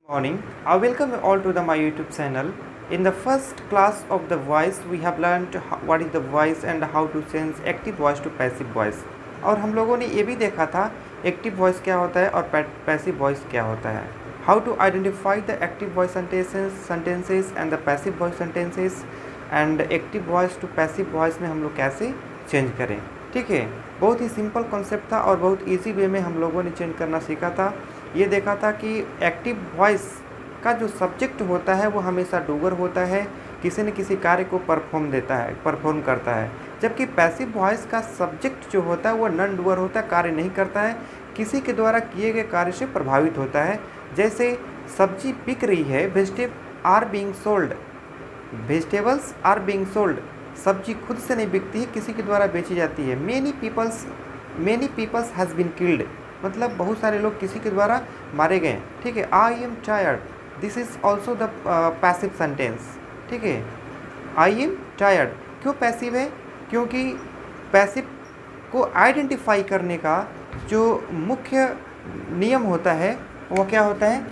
Morning. I welcome you all to my YouTube channel. In the first class of the voice, we have learned what is the voice and how to change active voice to passive voice. और हम लोगों ने ये भी देखा था active voice क्या होता है और पैसिव वॉइस क्या होता है. How to identify the active voice sentences and the passive voice sentences and active voice to passive voice में हम लोग कैसे चेंज करें. ठीक है, बहुत ही सिंपल कॉन्सेप्ट था और बहुत ईजी वे में हम लोगों ने चेंज करना सीखा था. ये देखा था कि एक्टिव वॉइस का जो सब्जेक्ट होता है वो हमेशा डूअर होता है, किसी न किसी कार्य को परफॉर्म करता है, जबकि पैसिव वॉइस का सब्जेक्ट जो होता है वो नॉन डूअर होता है, कार्य नहीं करता है, किसी के द्वारा किए गए कार्य से प्रभावित होता है. जैसे सब्जी बिक रही है, वेजिटेबल्स आर बीइंग सोल्ड. सब्जी खुद से नहीं बिकती है, किसी के द्वारा बेची जाती है. Many peoples has been killed, मतलब बहुत सारे लोग किसी के द्वारा मारे गए. ठीक है. आई am tired, this is also the passive sentence. ठीक है. आई एम टायर्ड क्यों पैसिव है? क्योंकि पैसिव को आइडेंटिफाई करने का जो मुख्य नियम होता है वो क्या होता है?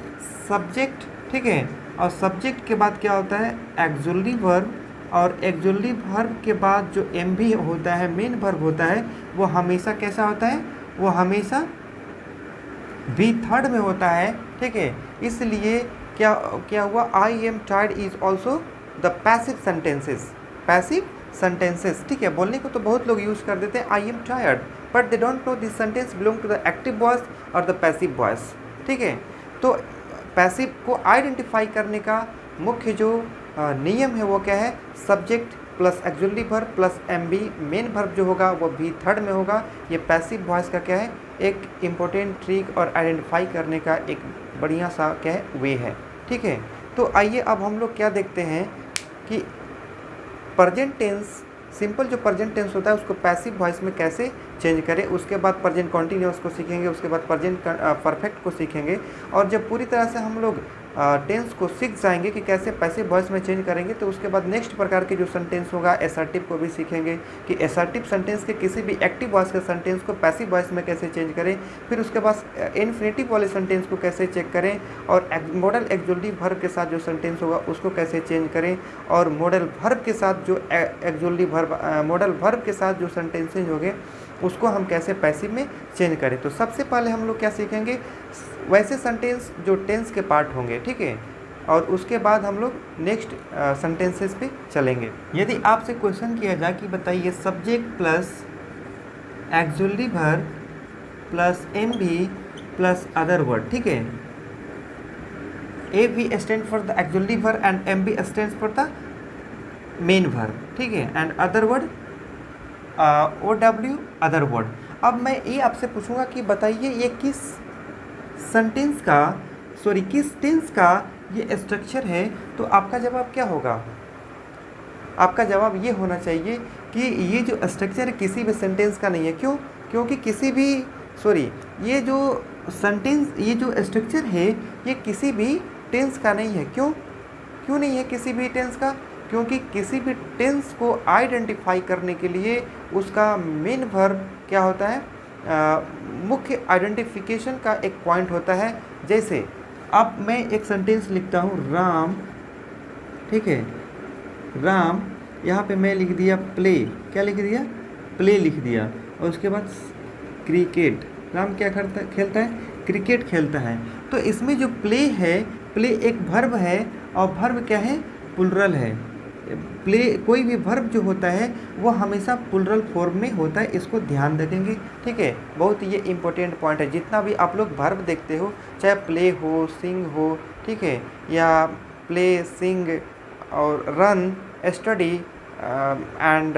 सब्जेक्ट. ठीक है. और सब्जेक्ट के बाद क्या होता है? एक्सुअली वर्ब. और एक्सुअली वर्ब के बाद जो एम भी होता है, मेन वर्ब होता है, वो हमेशा कैसा होता है? वो हमेशा भी थर्ड में होता है. ठीक है. इसलिए क्या हुआ? आई am tired is also the passive sentences. ठीक है. बोलने को तो बहुत लोग यूज़ कर देते हैं I am tired, but they don't know this sentence belong to the active voice और द पैसिव वॉइस. ठीक है. तो पैसिव को आइडेंटिफाई करने का मुख्य जो नियम है वो क्या है? Subject plus auxiliary verb plus M B, main verb जो होगा वो भी थर्ड में होगा. ये पैसिव वॉइस का क्या है? एक इम्पोर्टेंट ट्रिक और आइडेंटिफाई करने का एक बढ़िया सा क्या है? वे है. ठीक है. तो आइए अब हम लोग क्या देखते हैं कि प्रेजेंट टेंस, सिंपल जो प्रेजेंट टेंस होता है उसको पैसिव वॉइस में कैसे चेंज करें. उसके बाद प्रेजेंट कॉन्टिन्यूअस को सीखेंगे, उसके बाद प्रेजेंट परफेक्ट को सीखेंगे. और जब पूरी तरह से हम लोग टेंस को सीख जाएंगे कि कैसे पैसिव वॉइस में चेंज करेंगे, तो उसके बाद नेक्स्ट प्रकार के जो सेंटेंस होगा एसर्टिव को भी सीखेंगे कि एसर्टिव सेंटेंस के किसी भी एक्टिव वॉइस के सेंटेंस को पैसिव वॉइस में कैसे चेंज करें. फिर उसके बाद इन्फिनेटिव वाले सेंटेंस को कैसे चेक करें, और मॉडल एक्सुअली वर्ब के साथ जो सेंटेंस होगा उसको कैसे चेंज करें, और मॉडल वर्ब के साथ जो मॉडल वर्ब के साथ जो सेंटेंसेज होंगे उसको हम कैसे पैसिव में चेंज करें. तो सबसे पहले हम लोग क्या सीखेंगे? वैसे सेंटेंस जो टेंस के पार्ट होंगे. ठीक है. और उसके बाद हम लोग नेक्स्ट सेंटेंसेस पे चलेंगे. यदि आपसे क्वेश्चन किया जाए कि बताइए subject plus auxiliary verb plus M B plus other word. ठीक है. A B stand for the auxiliary verb and M B stand for the main verb. ठीक है. And other word OW other word. अब मैं ये आपसे पूछूंगा कि बताइए ये किस टेंस का ये स्ट्रक्चर है. तो आपका जवाब क्या होगा? आपका जवाब ये होना चाहिए कि ये जो स्ट्रक्चर है किसी भी सेंटेंस का नहीं है. क्यों? क्योंकि ये जो स्ट्रक्चर है ये किसी भी टेंस का नहीं है. क्यों नहीं है किसी भी टेंस का? क्योंकि किसी भी टेंस को आइडेंटिफाई करने के लिए उसका मेन वर्ब क्या होता है? मुख्य आइडेंटिफिकेशन का एक पॉइंट होता है. जैसे अब मैं एक सेंटेंस लिखता हूँ राम. ठीक है. राम, यहाँ पे मैं लिख दिया प्ले. क्या लिख दिया? प्ले लिख दिया. और उसके बाद क्रिकेट. राम क्या खेलता है? क्रिकेट खेलता है. तो इसमें जो प्ले है, प्ले एक वर्ब है और वर्ब क्या है? प्लुरल है. प्ले कोई भी वर्ब जो होता है वो हमेशा प्लुरल फॉर्म में होता है. इसको ध्यान रखेंगे. ठीक है. बहुत ये इम्पोर्टेंट पॉइंट है. जितना भी आप लोग वर्ब देखते हो, चाहे प्ले हो, सिंग हो, ठीक है, या प्ले, सिंग और रन, स्टडी एंड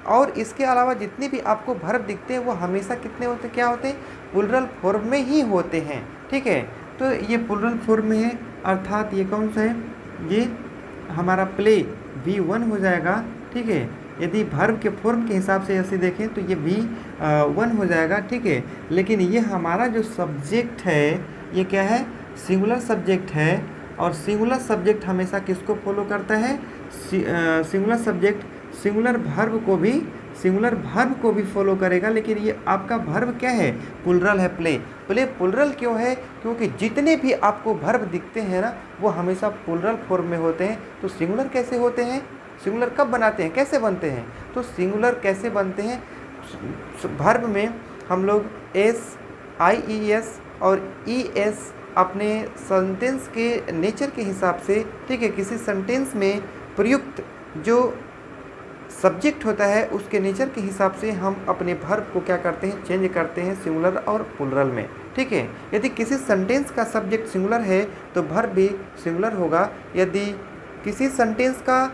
और इसके अलावा जितने भी आपको वर्ब दिखते हैं वो हमेशा कितने होते हैं? क्या होते हैं? प्लुरल फॉर्म में ही होते हैं. ठीक है. तो ये प्लुरल फॉर्म में है, अर्थात ये कौन सा है? ये हमारा प्ले V1 हो जाएगा. ठीक है. यदि वर्ब के फॉर्म के हिसाब से ऐसे देखें तो ये V1 हो जाएगा. ठीक है. लेकिन ये हमारा जो सब्जेक्ट है ये क्या है? सिंगुलर सब्जेक्ट है. और सिंगुलर सब्जेक्ट हमेशा किसको फॉलो करता है? सिंगुलर सब्जेक्ट सिंगुलर वर्ब को भी सिंगुलर वर्ब को भी फॉलो करेगा, लेकिन ये आपका वर्ब क्या है, प्लुरल है, प्ले। प्ले प्लुरल क्यों है, क्योंकि जितने भी आपको वर्ब दिखते हैं ना वो हमेशा प्लुरल फॉर्म में होते हैं। तो सिंगुलर कैसे होते हैं, सिंगुलर कब बनाते हैं, कैसे बनते हैं, तो सिंगुलर कैसे बनते हैं, वर्ब में हम लोग एस, IES और ES अपने सेंटेंस के नेचर के हिसाब से, ठीक है, किसी सेंटेंस में प्रयुक्त जो सब्जेक्ट होता है उसके नेचर के हिसाब से हम अपने वर्ब को क्या करते हैं, चेंज करते हैं सिंगुलर और प्लुरल में, ठीक है। यदि किसी सेंटेंस का सब्जेक्ट सिंगुलर है तो वर्ब भी सिंगुलर होगा, यदि किसी सेंटेंस का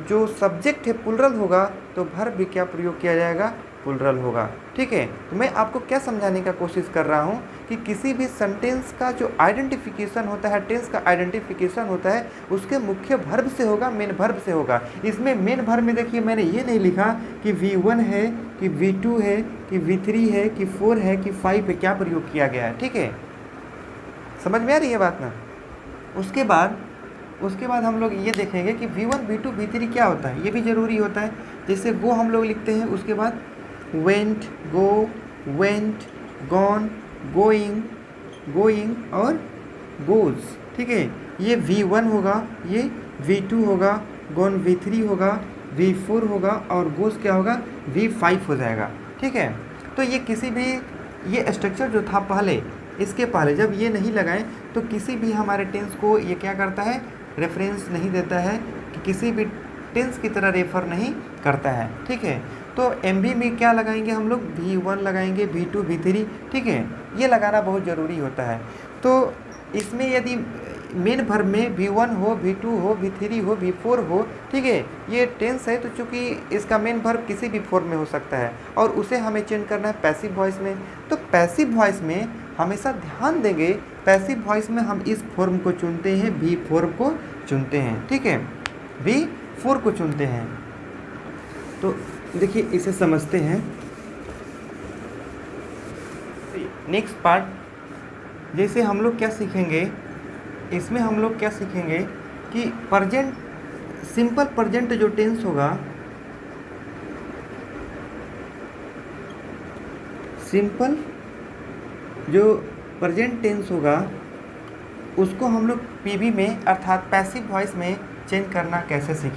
जो सब्जेक्ट है प्लुरल होगा तो वर्ब भी क्या प्रयोग किया जाएगा, प्लुरल होगा, ठीक है। तो मैं आपको क्या समझाने का कोशिश कर रहा हूँ कि किसी भी सेंटेंस का जो आइडेंटिफिकेशन होता है, टेंस का आइडेंटिफिकेशन होता है, उसके मुख्य वर्ब से होगा, मेन वर्ब से होगा। इसमें मेन वर्ब में देखिए मैंने ये नहीं लिखा कि V1 है कि V2 है कि V3 है कि 4 है कि 5 है, क्या प्रयोग किया गया है, ठीक है। समझ में आ रही है बात ना। उसके बाद हम लोग ये देखेंगे कि V1, V2, V3 क्या होता है, ये भी ज़रूरी होता है। जैसे वो हम लोग लिखते हैं, उसके बाद went, go, went, gone, going, going और goes, ठीक है। ये V1 होगा, ये V2 होगा, gone V3 होगा, V4 होगा और goes क्या होगा, V5 हो जाएगा, ठीक है। तो ये किसी भी, ये स्ट्रक्चर जो था पहले, इसके पहले जब ये नहीं लगाएं तो किसी भी हमारे टेंस को ये क्या करता है, रेफरेंस नहीं देता है, कि किसी भी टेंस की तरह रेफर नहीं करता है, ठीक है। तो MV में क्या लगाएंगे हम लोग, V1 लगाएंगे, V2, V3, ठीक है, ये लगाना बहुत ज़रूरी होता है। तो इसमें यदि मेन वर्ब में V1 हो, V2 हो, V3 हो, V4 हो, ठीक है, ये टेंस है तो चूँकि इसका मेन वर्ब किसी भी फॉर्म में हो सकता है और उसे हमें चेंज करना है पैसिव वॉइस में। तो पैसिव वॉइस में हमेशा ध्यान देंगे, पैसिव वॉइस में हम इस फॉर्म को चुनते हैं, V4 को चुनते हैं, ठीक है, V4 को चुनते हैं। तो देखिए इसे समझते हैं। नेक्स्ट पार्ट, जैसे हम लोग क्या सीखेंगे, इसमें हम लोग क्या सीखेंगे कि प्रेजेंट, सिंपल प्रेजेंट जो टेंस होगा, सिंपल जो प्रेजेंट टेंस होगा उसको हम लोग PV में अर्थात पैसिव वॉइस में चेंज करना कैसे सीखेंगे।